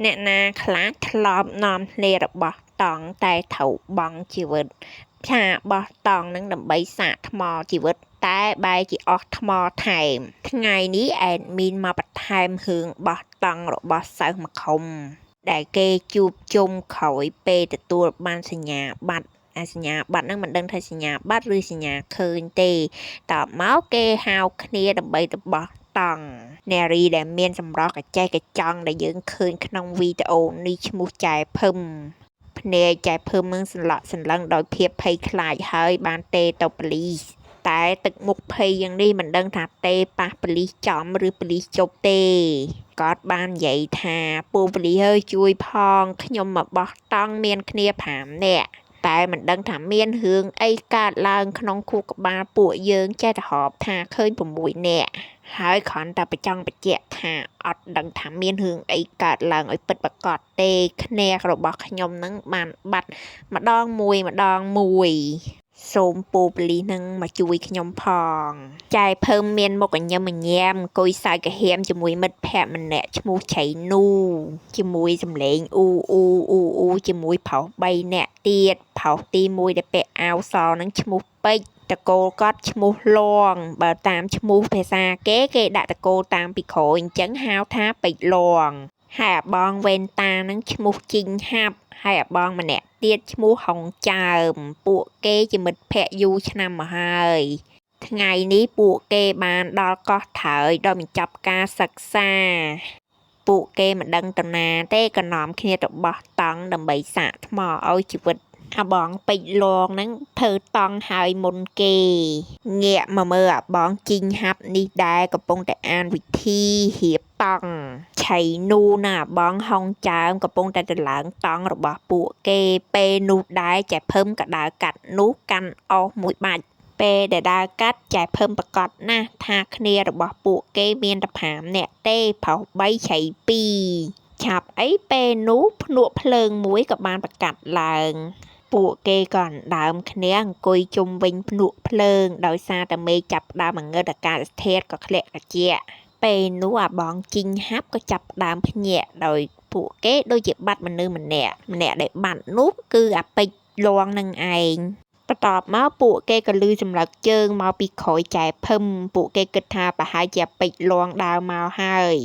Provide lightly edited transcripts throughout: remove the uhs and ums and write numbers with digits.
អ្នកណាខ្លះធ្លាប់នាំគ្នារបស់តង់តែត្រូវបង់ជីវិតថាបោះតង់នឹងដើម្បីសាកថ្មជីវិតតែបែរជាអស់ថ្មថែមថ្ងៃនេះអេដមីនមកបន្ថែមរឿងបោះតង់របស់សិស្សម្ឃុំដែលគេជួបជុំក្រោយពេលទទួលបានសញ្ញាបត្រសញ្ញាបត្រហ្នឹងមិនដឹងថាសញ្ញាបត្រឬសញ្ញាឃើញទេតបមកគេហៅគ្នាដើម្បីទៅបោះតង់នារីដែលមានសម្រស់កញ្ចេះកញ្ចង់ដែលយើងឃើញក្នុងវីដេអូនេះឈ្មោះចែភឹមភ្នែកចែភឹមនឹងសន្លក់សន្លឹងដោយភាពភ័យខ្លាចហើយបានទេទៅប៉ូលីសតែទឹកមុខភ័យយ៉ាងនេះមិនដឹងថាទេប៉ះប៉ូលីសចំឬប៉ូលីសជប់ទេគាត់បាននិយាយថាពួកប៉ូលីសហើយជួយផងខ្ញុំមកបោះតង់មានគ្នា5នាក់តែមិនដឹងថាមានរឿងអីកើតឡើងក្នុងខួរក្បាលពួកយើងចេះតែហប់ថាឃើញ6នាក់ហើយគ្រាន់តែបញ្ចង់បញ្ជាក់ថាអត់ដឹងថាមានរឿងអីកើតឡើងឲ្យពិតប្រាកដទេគ្នារបស់ខ្ញុំនឹងបានបាត់ម្ដងមួយសូមពូប៉ូលីសនឹងមកជួយខ្ញុំផងចែភើមមានមុខញញឹមញែមអង្គុយសើចកាហៀមជាមួយមិត្តភក្តិម្នាក់ឈ្មោះឆៃនូជាមួយសំឡេងអ៊ូជាមួយប្រុស3នាក់ទៀតប្រុសទី1ដែលពាក់អាវសនឹងឈ្មោះពេជ្រតកូលគាត់ឈ្មោះលងបើតាមឈ្មោះភាសាគេដាក់តកូលតាមពីក្រោយអញ្ចឹងហៅថាពេជ្រលងហើយអាបងវ៉ែនតានឹងឈ្មោះជីងហាប់ហើយអាបងម្នាក់ទៀតឈ្មោះហុងចើមពួកគេជាមិត្តភក្តិយូរឆ្នាំមកហើយថ្ងៃនេះពួកគេបានដល់កោះថើយដល់បញ្ចប់ការសិក្សាពួកគេមិនដឹងតាណាទេក៏នាំគ្នាទៅបោះតង់ដើម្បីសាកថ្មឲ្យជីវិតអាបងពេជ្រលងហ្នឹងធ្វើតង់ហើយមុនគេងាកមកមើលអាបងជីងហាប់នេះដែរកំពុងតែអានវិធីរៀបតង់ឆៃនូណាអាបងហុងចើមកំពុងតែទៅឡើងតង់របស់ពួកគេពេលនោះដែរចែភឹមក៏ដើរកាត់នោះកាន់អុសមួយបាច់ពេលដែលដើរកាត់ចែភឹមប្រកាសណាស់ថាគ្នារបស់ពួកគេមានតែ5នាក់ទេប្រុស3ឆៃ2ឆាប់អីពេលនោះភ្នក់ភ្លើងមួយក៏បានប្រកាសឡើងពួកគេក៏ដើមគ្នាអង្គុយជុំវិញភ្នក់ភ្លើងដោយសារតែមេឃចាប់ដើមងឹតអាកាសធាតុក៏ធ្លាក់ត្រជាក់ពេលនោះអាបងជីងហាប់ក៏ចាប់ដើមភ្ញាក់ដោយពួកគេដូចជាបាត់មនុស្សម្នាក់ដែលបាត់នោះគឺអាពេជ្រលងនឹងឯងបន្ទាប់មកពួកគេក៏លឺសម្លឹកជើងមកពីក្រោយចែភឹមពួកគេគិតថាប្រហែលជាអាពេជ្រលងដើរមកហើយ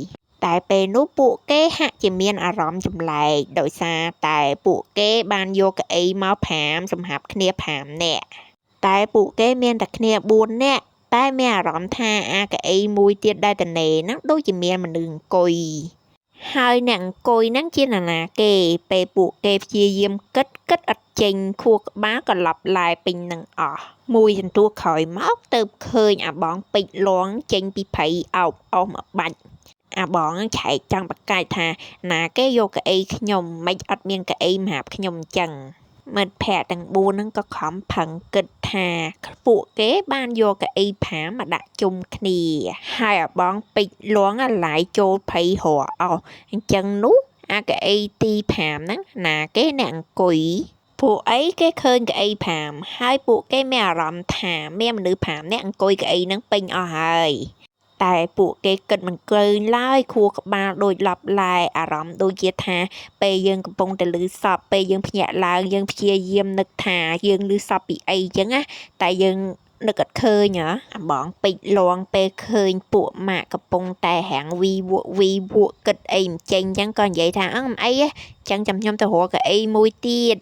តែពេលនោះពួកគេហាក់ជាមានអារម្មណ៍ចម្លែកដោយសារតែពួកគេបានយកកៅអីមក5សម្រាប់គ្នា5នាក់តែពួកគេមានតែគ្នា4នាក់តែមានអារម្មណ៍ថាអាកៅអីមួយទៀតដែលតនេហ្នឹងដូចជាមានមនុស្សអង្គុយហើយអ្នកអង្គុយហ្នឹងជានរណាគេពេលពួកគេព្យាយាមគិតអត់ចេញខួរក្បាលក៏ឡប់ឡាយពេញនឹងអស់មួយសន្ទុះក្រោយមកទៅឃើញអាបងពេជ្រលងចេញពីព្រៃអោបអស់មួយបាច់អាបងឆែកចង់ប្រកាសថាណាគេយកកៅអីខ្ញុំមិនអត់មានកៅអីសម្រាប់ខ្ញុំអញ្ចឹងមិត្តភក្តិទាំង4ហ្នឹងក៏ខំផឹងគិតថាពួកគេបានយកកៅអី5មកដាក់ជុំគ្នាហើយអាបងពេជ្រលងអាឡាយចូលព្រៃរកអស់អញ្ចឹងនោះអាកៅអីទី5ហ្នឹងណាគេអ្នកអង្គុយពួកអីគេឃើញកៅអី5ហើយពួកគេមានអារម្មណ៍ថាមានមនុស្ស5នាក់អង្គុយកៅអីហ្នឹងពេញអស់ហើយតែពួកគេគិតមិនឃើញឡើយខួរក្បាលដូចឡប់ឡាយអារម្មណ៍ដូចជាថាពេលយើងកំពុងតែឮសពពេលយើងភ្ញាក់ឡើងយើងព្យាយាមនឹកថាយើងឮសពពីអីអញ្ចឹងណាតែយើងនឹកអត់ឃើញអាបងពេជ្រលងពេលឃើញពួកម៉ាក់កំពុងតែរាំងវីវក់គិតអីមិនចេញអញ្ចឹងក៏និយាយថាមិនអីទេអញ្ចឹងចាំខ្ញុំទៅរកកៅអីមួយទៀត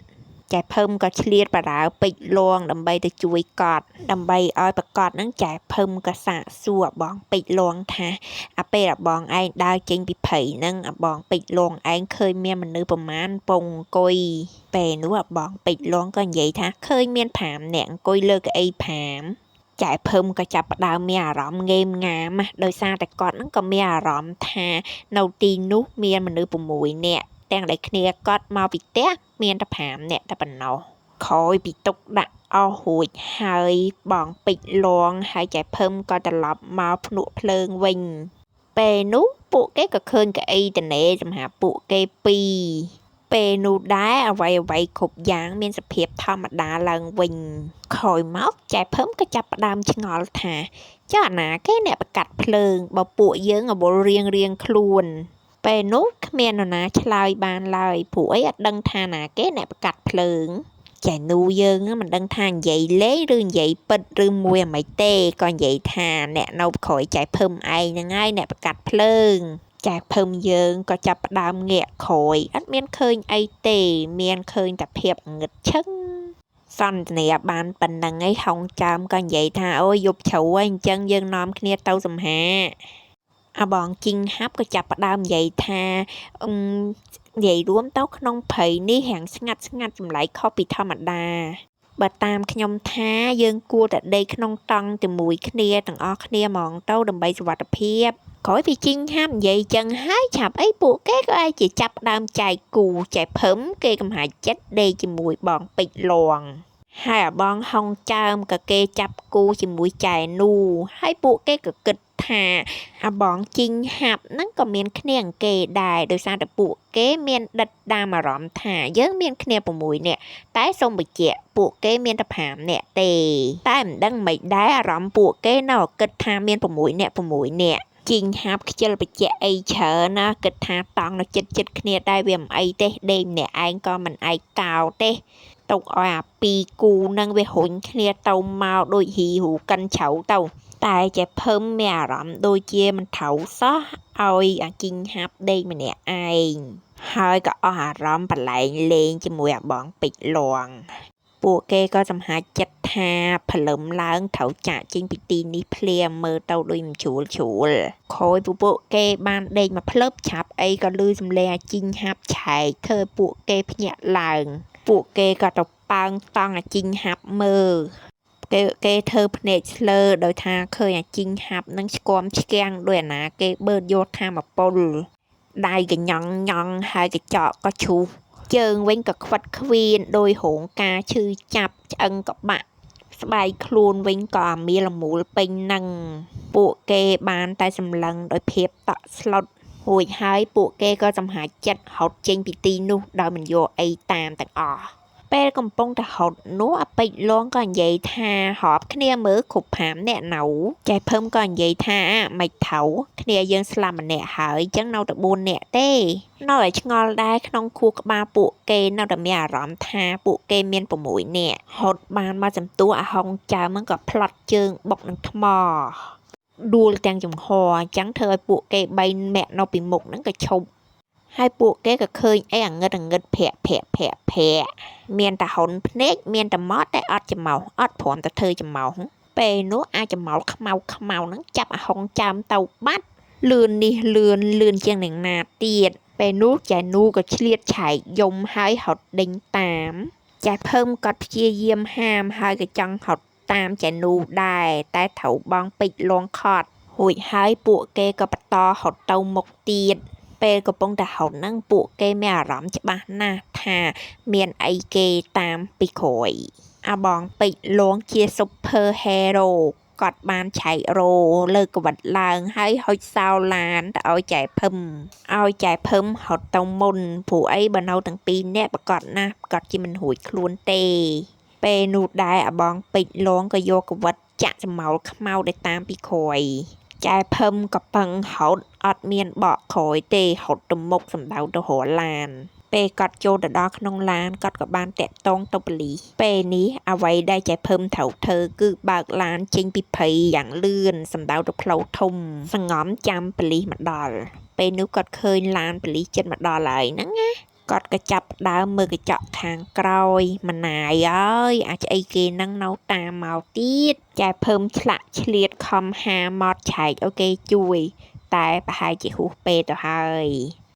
ចែភឹមក៏ឆ្លៀតបារៅពេជ្រលងដើម្បីទៅជួយកត់ដើម្បីឲ្យប្រកាសហ្នឹងចែភឹមក៏សាកសួរអាបងពេជ្រលងថាអាពេលអាបងឯងដើរចេញពីព្រៃហ្នឹងអាបងពេជ្រលងឯងឃើញមានមនុស្សប្រមាណពងអង្គុយពេលនោះអាបងពេជ្រលងក៏និយាយថាឃើញមាន5នាក់អង្គុយលើកៅអី5ចែភឹមក៏ចាប់ផ្ដើមមានអារម្មណ៍ងេមងាមដោយសារតែគាត់ហ្នឹងក៏មានអារម្មណ៍ថានៅទីនោះមានមនុស្ស6នាក់ទាំងដែលគ្នាគាត់មកពីផ្ទះមានតែ5នាក់តែប៉ុណ្ណោះក្រោយពីទុកដាក់អស់រួចហើយបងពេជ្រលងហើយចែភឹមក៏ត្រឡប់មកភ្នក់ភ្លើងវិញពេលនោះពួកគេក៏ឃើញកៅអីតនេសម្រាប់ពួកគេ2ពេលនោះដែរអ្វីគ្រប់យ៉ាងមានសភាពធម្មតាឡើងវិញក្រោយមកចែភឹមក៏ចាប់ផ្ដើមឆ្ងល់ថាចុះអាណាគេអ្នកបកាត់ភ្លើងបើពួកយើងអវល់រៀងខ្លួន ពេលនោះគ្មាននរណាឆ្លើយបានឡើយព្រោះអីអត់ដឹងថាណាគេអ្នកប្រកាត់ភ្លើងចែនូយើងមិនដឹងថានិយាយលេងឬនិយាយពិតឬមួយអ្មេចទេក៏និយាយថាអ្នកនៅក្រោយចែភឹមឯងហ្នឹងហើយអ្នកប្រកាត់ភ្លើងចែភឹមយើងក៏ចាប់ផ្ដើមងាកក្រោយអត់មានឃើញអីទេមានឃើញតែភាពងឹតឈឹងសន្ទនាបានប៉ុណ្្នឹងឯងហុងចាមក៏និយាយថាអូយយប់ជ្រៅហើយអញ្ចឹងយើងនាំគ្នាទៅសំហាអាបងជីងហាប់ក៏ចាប់ផ្ដើមនិយាយថានិយាយរួមទៅក្នុងព្រៃនេះរាំងស្ងាត់ចម្លែកខុសពីធម្មតាបើតាមខ្ញុំថាយើងគួរតែដេកក្នុងតង់ជាមួយគ្នាទាំងអស់គ្នាហ្មងទៅដើម្បីសុវត្ថិភាពក្រោយពីជីងហាប់និយាយចឹងហើយឆាប់អីពួកគេក៏អាចជាចាប់ដើមចែកគូចែភឹមគេកំហាច់ចិត្តដេកជាមួយបងពេជ្រលងហើយអាបងហុងចើមក៏គេចាប់គូជាមួយចែនូហើយពួកគេក៏គិតថាអាបងជីងហាប់ហ្នឹងក៏មានគ្នានឹងគេដែរដោយសារតែពួកគេមានដិតដាមអារម្មណ៍ថាយើងមានគ្នា6នាក់តែសូមបញ្ជាក់ពួកគេមានតែ5នាក់ទេតែមិនដឹងមិនដែរអារម្មណ៍ពួកគេនៅគិតថាមាន6នាក់ជីងហាប់ខ្ជិលបញ្ជាក់អីច្រើនណាគិតថាតង់នៅចិត្តគ្នាដែរវាមិនអីទេដេកម្នាក់ឯងក៏មិនឯកោទេទុកឲ្យអា2គូនឹងវារុញគ្នាទៅមកដូចហ៊ីហ៊ូកិនជ្រៅទៅតែចេះភឹមមានអារម្មណ៍ដូចជាមិនត្រូវសោះឲ្យអាជីងហាប់ដេកម្នាក់ឯងហើយក៏អស់អារម្មណ៍ប្រឡែងលេងជាមួយអាបងពេជ្រលងពួកគេក៏សម្រេចចិត្តថាព្រលឹមឡើងត្រូវចាក់ចេញពីទីនេះភ្លាមមើលទៅដូចមិនជ្រួលក្រោយពួកគេបានដេកមកភ្លើបឆាប់អីក៏ឮសំឡេងអាជីងហាប់ឆែកធ្វើពួកគេភ្ញាក់ឡើងពួកគេក៏ទៅប៉ើងតង់អាជីងហាប់មើលគេធ្វើភ្នែកស្លើដោយថាឃើញអាជីងហាប់នឹងស្គមឆ្គាំងដោយអាណាគេបឺតយកថាមពលដៃក៏ញ៉ង់ហើយកញ្ចក់ក៏ឈូសជើងវិញក៏ខ្វិតខ្វៀនដោយរោងការឈឺចាប់ឆ្អឹងក៏បាក់ស្បែកខ្លួនវិញក៏អាមៀលល្មូលពេញនឹងពួកគេបានតែសម្លឹងដោយភាពតក់ស្លុតរួចហើយពួកគេក៏សម្រេចចិត្តហត់ចេញពីទីនោះដោយមិនយកអីតាមទាំងអស់ពេលកំពុងតែហត់នោះអាពេជ្រលងក៏និយាយថារាប់គ្នាមើលគ្រប់5នាក់នៅចែភឹមក៏និយាយថាមិនថៅគ្នាយើងស្លាប់ម្នាក់ហើយអញ្ចឹងនៅតែ4នាក់ទេនៅតែឆ្ងល់ដែរក្នុងខួរក្បាលពួកគេនៅតែមានអារម្មណ៍ថាពួកគេមាន6នាក់ហត់បានមកចំទួអាហុងចៅហ្នឹងក៏ផ្លាត់ជើងបុកនឹងថ្មដួលទាំងចំហអញ្ចឹងធ្វើឲ្យពួកគេ3នាក់នៅពីមុខហ្នឹងក៏ឈប់ហើយពួកគេក៏ឃើញអីអាងឹតប្រាក់មានតែហ៊ុនភ្នែកមានតែម៉ត់តែអត់ច្មោះអត់ព្រមតែធ្វើច្មោះពេលនោះអាចច្មោះខ្មៅហ្នឹងចាប់អាហុងចាំទៅបាត់លឿននេះលឿនជាងនឹងណាទៀតពេលនោះចែនូក៏ឆ្លៀតឆែកយំហើយហត់ដេញតាមចែភឹមក៏ព្យាយាមហាមហើយក៏ចង់ហត់តាមចែនូដែរតែត្រូវបងពេជ្រលងខត់រួចហើយពួកគេក៏បន្តហត់ទៅមុខទៀតពេលកំពុងតែហត់ហ្នឹងពួកគេមានអារម្មណ៍ច្បាស់ណាស់ថាមានអីគេតាមពីក្រោយអាបងពេជ្រលងជា Super Hero គាត់បានឆែករោលើកវិតឡើងហើយហុចសោឡានទៅឲ្យចែភឹមហត់ទៅមុនព្រោះអីបើនៅទាំងពីរនាក់ប្រកាសណាស់ប្រកាសជាមិនរួចខ្លួនទេពេលនោះដែរអាបងពេជ្រលងក៏យកកវិតចាក់ចម្មោលខ្មៅដែលតាមពីក្រោយចែភឹមក៏ពឹងហត់អត់មានបកក្រោយទេហត់ទៅមុខសម្ដៅទៅរកឡានពេលគាត់ចូលទៅដល់ក្នុងឡានគាត់ក៏បានតាក់ទងទៅប៉ូលីសពេលនេះអ្វីដែលចែភឹមត្រូវធ្វើគឺបើកឡានចេញពីព្រៃយ៉ាងលឿនសម្ដៅទៅផ្លូវធំសង្ងំចាំប៉ូលីសមកដល់ពេលនោះគាត់ឃើញឡានប៉ូលីសជិតមកដល់ហើយហ្នឹងណាគាត់ក៏ចាប់ផ្ដើមមើលកញ្ចក់ខាងក្រោយម៉ណាយអើយអាចអីគេនឹងនៅតាមមកទៀតចែភឹមឆ្លាក់ឆ្លៀតខំហាម៉ត់ឆែកឲ្យគេជួយតែប្រហែលជាហួសពេលទៅហើយ